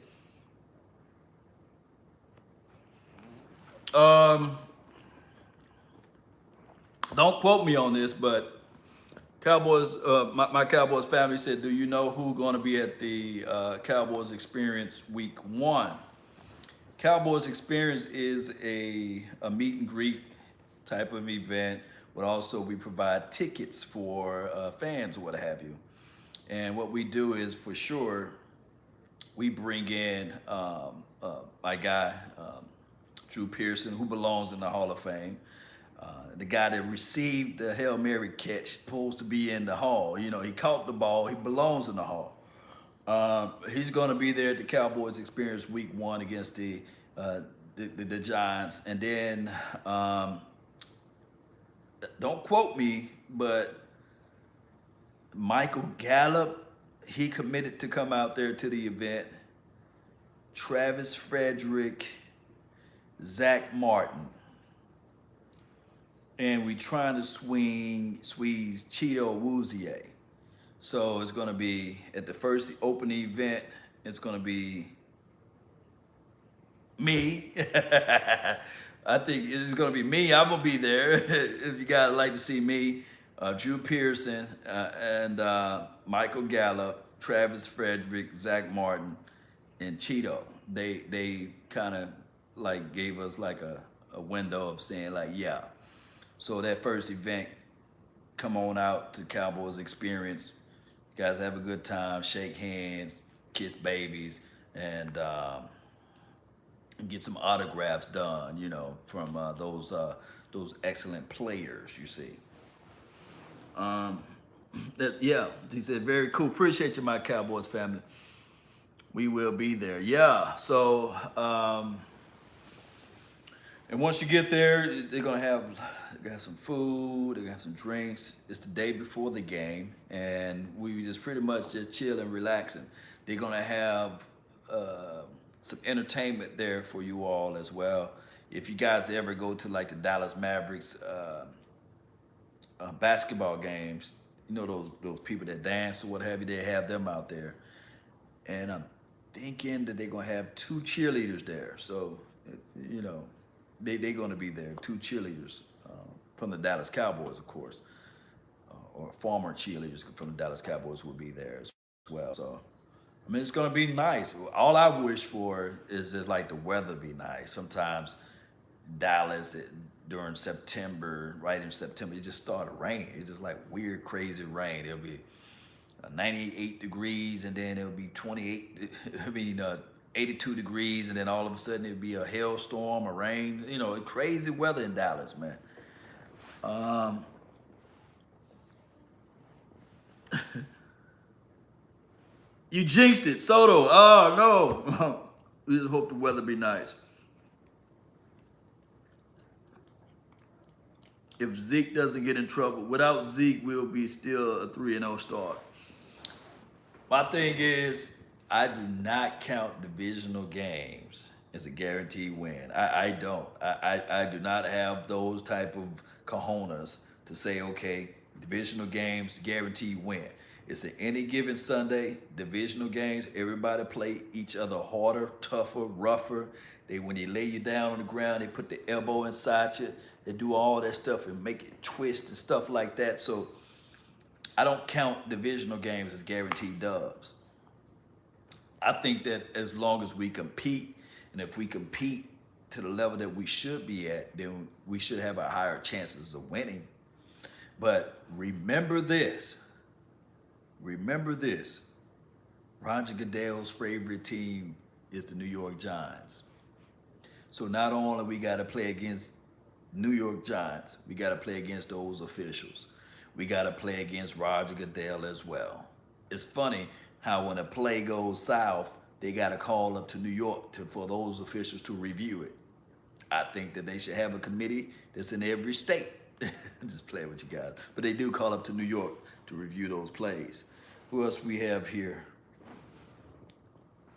Don't quote me on this, but Cowboys, my Cowboys family said, do you know who's going to be at the Cowboys Experience Week 1? Cowboys Experience is a meet and greet type of event, but also we provide tickets for fans or what have you. And what we do is, for sure, we bring in my guy, Drew Pearson, who belongs in the Hall of Fame. The guy that received the Hail Mary catch, supposed to be in the Hall. You know, he caught the ball, he belongs in the Hall. He's going to be there at the Cowboys Experience Week 1 against the Giants. And then, don't quote me, but Michael Gallup, he committed to come out there to the event. Travis Frederick, Zach Martin. And we trying to squeeze Cheeto Woozier. So it's going to be at the first opening event. It's going to be me. I think it's going to be me. I'm going to be there. If you guys like to see me, Drew Pearson and Michael Gallup, Travis Frederick, Zach Martin, and Cheeto. They kind of like gave us like a window of saying like, yeah. So that first event, come on out to Cowboys Experience. You guys have a good time, shake hands, kiss babies, and get some autographs done, you know, from those excellent players, you see. Yeah, he said, very cool. Appreciate you, my Cowboys family. We will be there. Yeah, so, and once you get there, they're going to got some food, they got some drinks. It's the day before the game, and we just pretty much just chill and relaxing. They're gonna have some entertainment there for you all as well. If you guys ever go to like the Dallas Mavericks basketball games, you know those people that dance or what have you, they have them out there. And I'm thinking that they're gonna have 2 cheerleaders there. So, you know, they're gonna be there, 2 cheerleaders. From the Dallas Cowboys, of course, or former cheerleaders from the Dallas Cowboys will be there as well. So, I mean, it's going to be nice. All I wish for is just like the weather be nice. Sometimes Dallas during September, right in September, it just started raining. It's just like weird, crazy rain. It'll be 98 degrees, and then it'll be 82 degrees, and then all of a sudden it'll be a hailstorm, a rain. You know, crazy weather in Dallas, man. You jinxed it, Soto. Oh no. We just hope the weather be nice. If Zeke doesn't get in trouble, without Zeke, we'll be still a 3-0 start. My thing is, I do not count divisional games as a guaranteed win. I don't. I do not have those type of cojones to say, okay, divisional games, guaranteed win. It's at any given Sunday, divisional games, everybody play each other harder, tougher, rougher. When they lay you down on the ground, they put the elbow inside you. They do all that stuff and make it twist and stuff like that. So I don't count divisional games as guaranteed dubs. I think that as long as we compete And if we compete to the level that we should be at, then we should have a higher chances of winning. But remember this. Remember this. Roger Goodell's favorite team is the New York Giants. So not only we got to play against New York Giants, we got to play against those officials. We got to play against Roger Goodell as well. It's funny how when a play goes south, they got to call up to New York for those officials to review it. I think that they should have a committee that's in every state. I'm just playing with you guys. But they do call up to New York to review those plays. Who else we have here?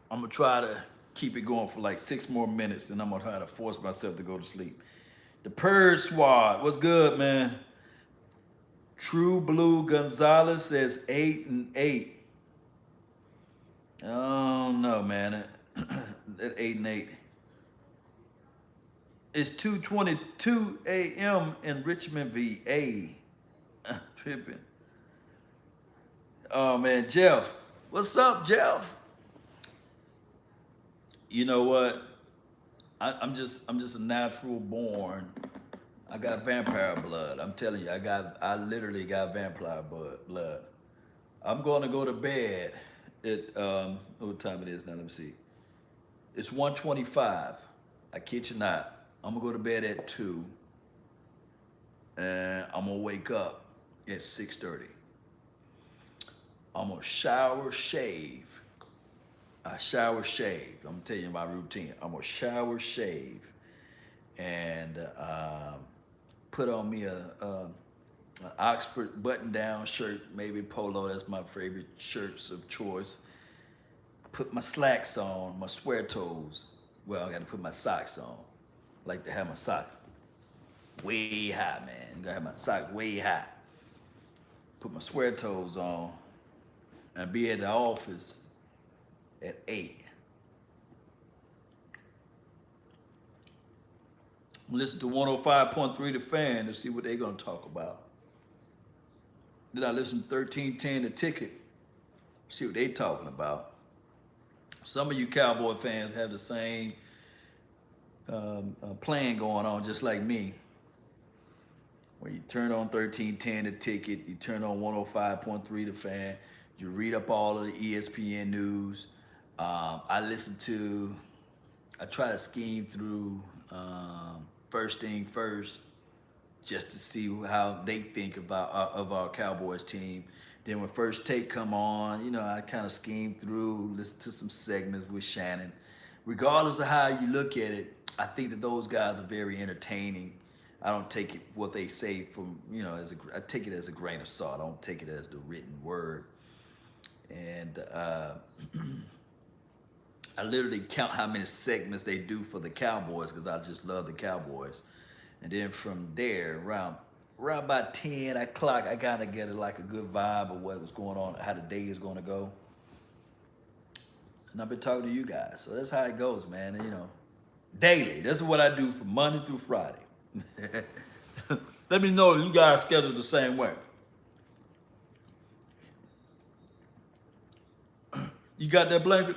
I'm going to try to keep it going for like 6 more minutes, and I'm going to try to force myself to go to sleep. The Purge Squad. What's good, man? True Blue Gonzalez says 8-8. Oh, no, man. That 8-8. It's 2:22 a.m. in Richmond, VA. I'm tripping. Oh, man, Jeff. What's up, Jeff? You know what? I'm just a natural born. I got vampire blood. I'm telling you, I literally got vampire blood. I'm going to go to bed at what time it is now? Let me see. It's 1:25. I kid you not. I'm gonna go to bed at 2, and I'm gonna wake up at 6:30. I'm gonna shower, shave. I shower, shave. I'm gonna tell you my routine. I'm gonna shower, shave, and put on me an Oxford button-down shirt, maybe polo. That's my favorite shirts of choice. Put my slacks on, my square toes. Well, I got to put my socks on. I like to have my socks way high, man. You gotta have my socks way high. Put my square toes on and be at the office at 8. Listen to 105.3 The Fan to see what they're gonna talk about. Then I listen to 1310 The Ticket, see what they talking about. Some of you Cowboy fans have the same plan going on, just like me, where you turn on 1310 The Ticket, you turn on 105.3 The Fan, you read up all of the ESPN news. I try to scheme through First Thing First, just to see how they think about of our Cowboys team. Then when First Take come on, you know, I kind of scheme through, listen to some segments with Shannon. Regardless of how you look at it, I think that those guys are very entertaining. I don't take it what they say from, you know, I take it as a grain of salt. I don't take it as the written word. And I literally count how many segments they do for the Cowboys because I just love the Cowboys. And then from there, around about 10 o'clock, I kind of get like a good vibe of what was going on, how the day is going to go. And I've been talking to you guys. So that's how it goes, man. And, you know, daily. This is what I do from Monday through Friday. Let me know if you guys schedule the same way. You got that blanket?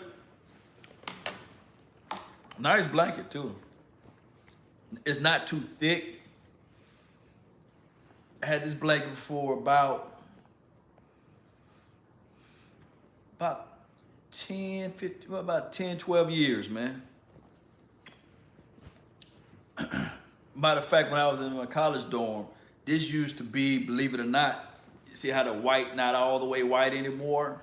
Nice blanket, too. It's not too thick. I had this blanket for about 10, 12 years, man. Matter of fact, when I was in my college dorm, this used to be, believe it or not, you see how the white, not all the way white anymore?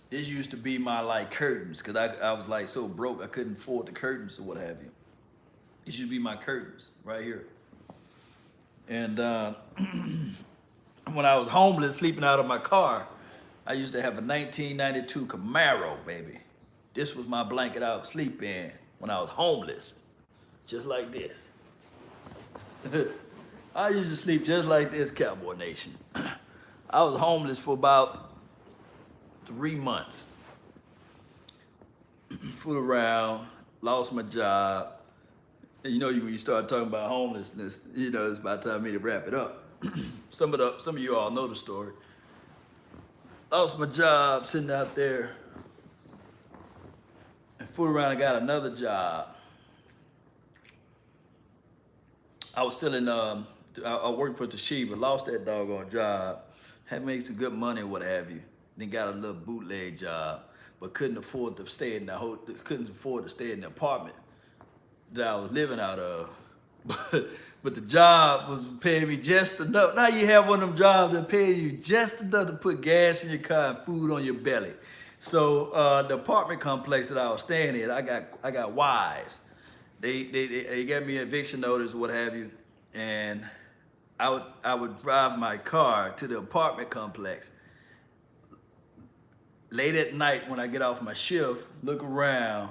This used to be my like curtains, because I was like so broke I couldn't afford the curtains or what have you. This used to be my curtains right here. And when I was homeless, sleeping out of my car, I used to have a 1992 Camaro, baby. This was my blanket I would sleep in when I was homeless, just like this. I used to sleep just like this, Cowboy Nation. I was homeless for about 3 months. Fooled around, lost my job. And you know, when you start talking about homelessness, you know, it's about time for me to wrap it up. Some of you all know the story. Lost my job sitting out there and fooled around and got another job. I was selling, I worked for Toshiba, lost that doggone job, had made some good money, what have you. Then got a little bootleg job, but couldn't afford to stay in couldn't afford to stay in the apartment that I was living out of. But the job was paying me just enough. Now you have one of them jobs that pay you just enough to put gas in your car and food on your belly. So the apartment complex that I was staying in, I got wise. They gave me an eviction notice, what have you, and I would drive my car to the apartment complex late at night when I get off my shift, look around,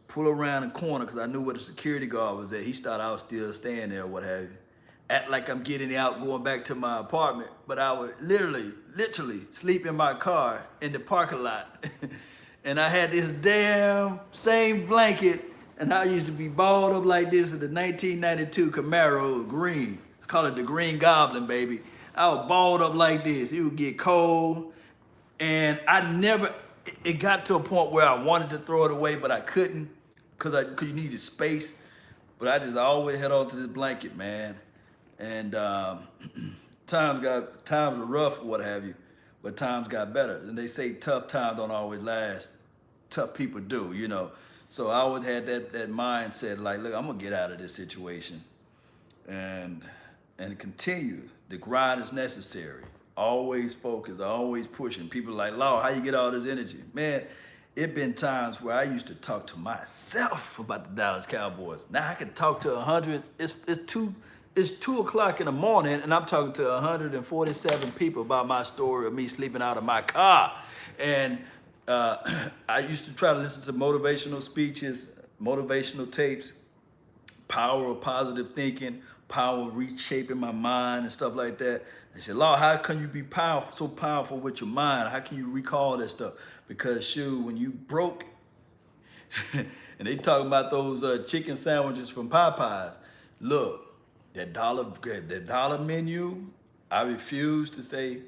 pull around the corner because I knew where the security guard was at. He thought I was still staying there, what have you. Act like I'm getting out, going back to my apartment, but I would literally sleep in my car in the parking lot. And I had this damn same blanket, and I used to be balled up like this in the 1992 Camaro green. I call it the Green Goblin, baby. I was balled up like this. It would get cold, and it got to a point where I wanted to throw it away, but I couldn't because you needed space. But I just always held on to this blanket, man. And times were rough, what have you, but times got better. And they say tough times don't always last. Tough people do, you know. So I always had that mindset, like, look, I'm gonna get out of this situation, and continue. The grind is necessary. Always focus, always pushing. People are like, Lord, how you get all this energy? Man, it been times where I used to talk to myself about the Dallas Cowboys. Now I can talk to 100. It's 2 o'clock in the morning, and I'm talking to 147 people about my story of me sleeping out of my car. And I used to try to listen to motivational speeches, motivational tapes, power of positive thinking, power of reshaping my mind and stuff like that. They said, Lord, how can you be powerful, so powerful with your mind? How can you recall that stuff? Because shoot, when you broke, and they talking about those chicken sandwiches from Popeyes. Look, that dollar menu, I refuse to say,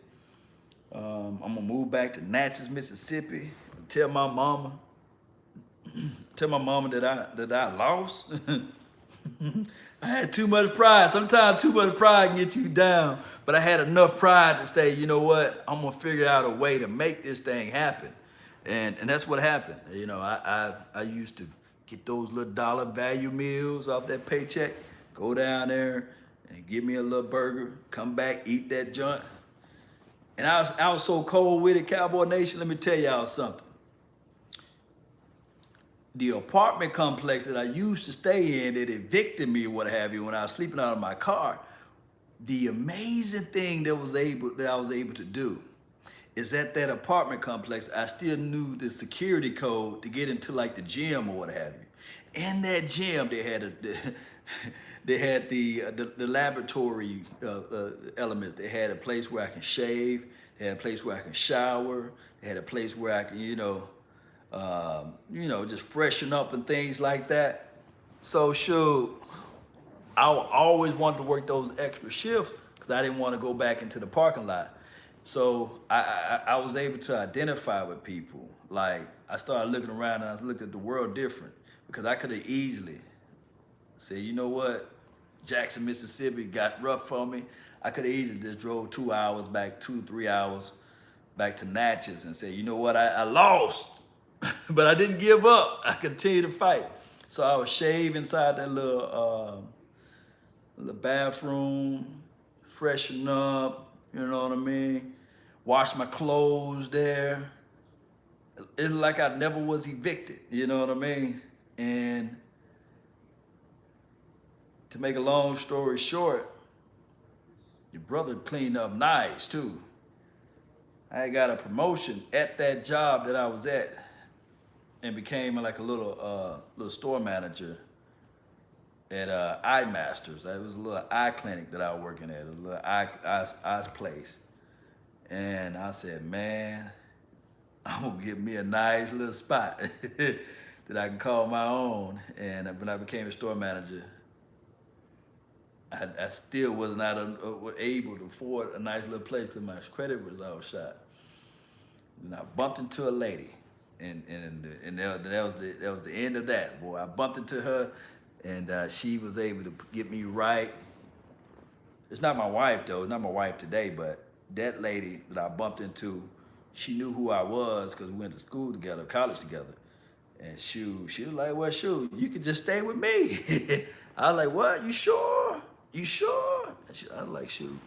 I'm gonna move back to Natchez, Mississippi, and tell my mama that I lost. I had too much pride. Sometimes too much pride can get you down, but I had enough pride to say, you know what, I'm gonna figure out a way to make this thing happen. And that's what happened. You know, I used to get those little dollar value meals off that paycheck, go down there and get me a little burger, come back, eat that joint. And I was so cold with it, Cowboy Nation, let me tell y'all something. The apartment complex that I used to stay in that evicted me or what have you when I was sleeping out of my car, the amazing thing that I was able to do is at that apartment complex, I still knew the security code to get into like the gym or what have you. In that gym, they had the laboratory elements. They had a place where I can shave. They had a place where I can shower. They had a place where I can, just freshen up and things like that. So shoot, I always wanted to work those extra shifts because I didn't want to go back into the parking lot. So I was able to identify with people. Like I started looking around and I looked at the world different because I could have easily said, you know what, Jackson, Mississippi got rough for me. I could have easily just drove 2 hours back, 2-3 hours back to Natchez and said, you know what, I lost, but I didn't give up. I continued to fight. So I would shave inside that little bathroom, freshen up, you know what I mean? Wash my clothes there. It's like I never was evicted, you know what I mean? And to make a long story short, your brother cleaned up nice too. I got a promotion at that job that I was at and became like a little store manager at Eye Masters. It was a little eye clinic that I was working at, a little eye place. And I said, man, I'm gonna get me a nice little spot that I can call my own. And when I became a store manager, I still was not able to afford a nice little place because my credit was all shot. And I bumped into a lady. and that was the end of that. Boy, I bumped into her, and she was able to get me right. It's not my wife though. It's not my wife today, but that lady that I bumped into, she knew who I was because we went to school together, college together. And she was like, well, shoot, you could just stay with me. I was like, what? You sure? You sure? I was like, shoot.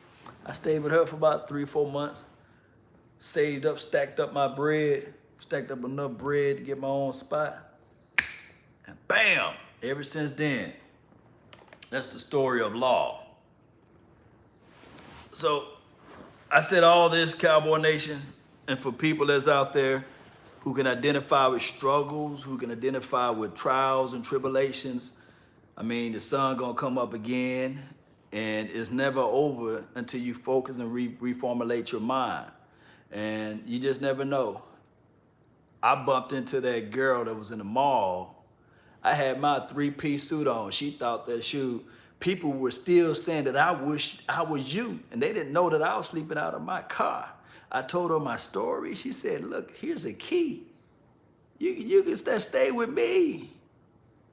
I stayed with her for about 3-4 months. Saved up, stacked up my bread, stacked up enough bread to get my own spot. And bam, ever since then, that's the story of law. So I said all this, Cowboy Nation, and for people that's out there who can identify with struggles, who can identify with trials and tribulations, I mean, the sun gonna come up again, and it's never over until you focus and reformulate your mind. And you just never know. I bumped into that girl that was in the mall. I had my 3-piece suit on. She thought that people were still saying that I wish I was you, and they didn't know that I was sleeping out of my car. I told her my story. She said, look, here's a key. You can stay with me.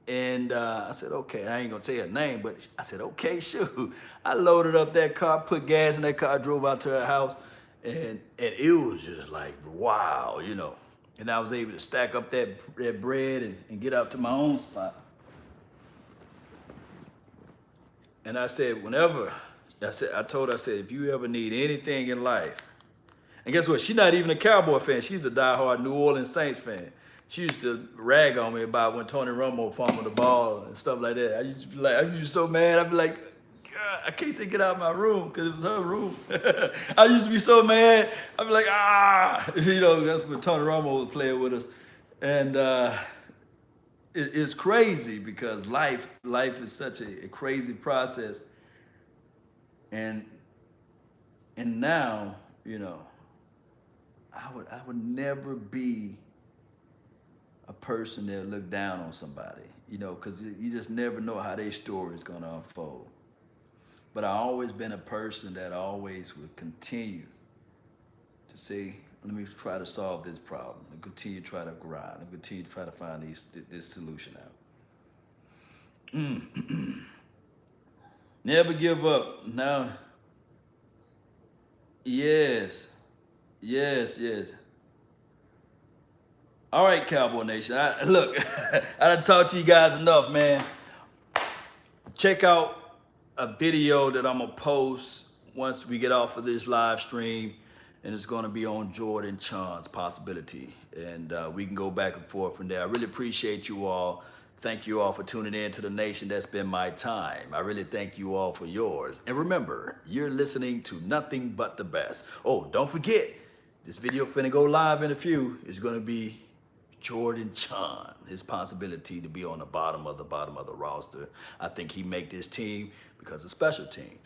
And I said, okay, I ain't gonna say her name, but I said, okay, shoot. I loaded up that car, put gas in that car, drove out to her house, and it was just like, wow, you know. And I was able to stack up that bread and get out to my own spot. And I said, I told her, if you ever need anything in life, and guess what? She's not even a Cowboy fan. She's a diehard New Orleans Saints fan. She used to rag on me about when Tony Romo fumbled the ball and stuff like that. I used to be like, I was so mad. I'd be like, God, I can't say get out of my room because it was her room. I used to be so mad. I'd be like, you know, that's when Tony Romo was playing with us. And it's crazy because life is such a crazy process. And now, you know, I would never be a person that look down on somebody, you know, because you just never know how their story is going to unfold. But I've always been a person that always would continue to say, let me try to solve this problem, and continue to try to grind, and continue to try to find this solution out. Never give up. Now, yes. All right, Cowboy Nation. Look, I done talked to you guys enough, man. Check out a video that I'm gonna post once we get off of this live stream, and it's gonna be on Jordan Chan's possibility, and we can go back and forth from there. I really appreciate you all. Thank you all for tuning in to the nation. That's been my time. I really thank you all for yours. And remember, you're listening to nothing but the best. Oh, don't forget, this video finna go live in a few. It's gonna be Jordan Chan, his possibility to be on the bottom of the roster. I think he make this team because of special teams.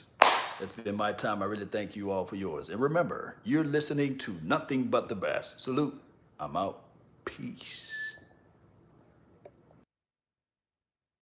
It's been my time. I really thank you all for yours. And remember, you're listening to nothing but the best. Salute. I'm out. Peace.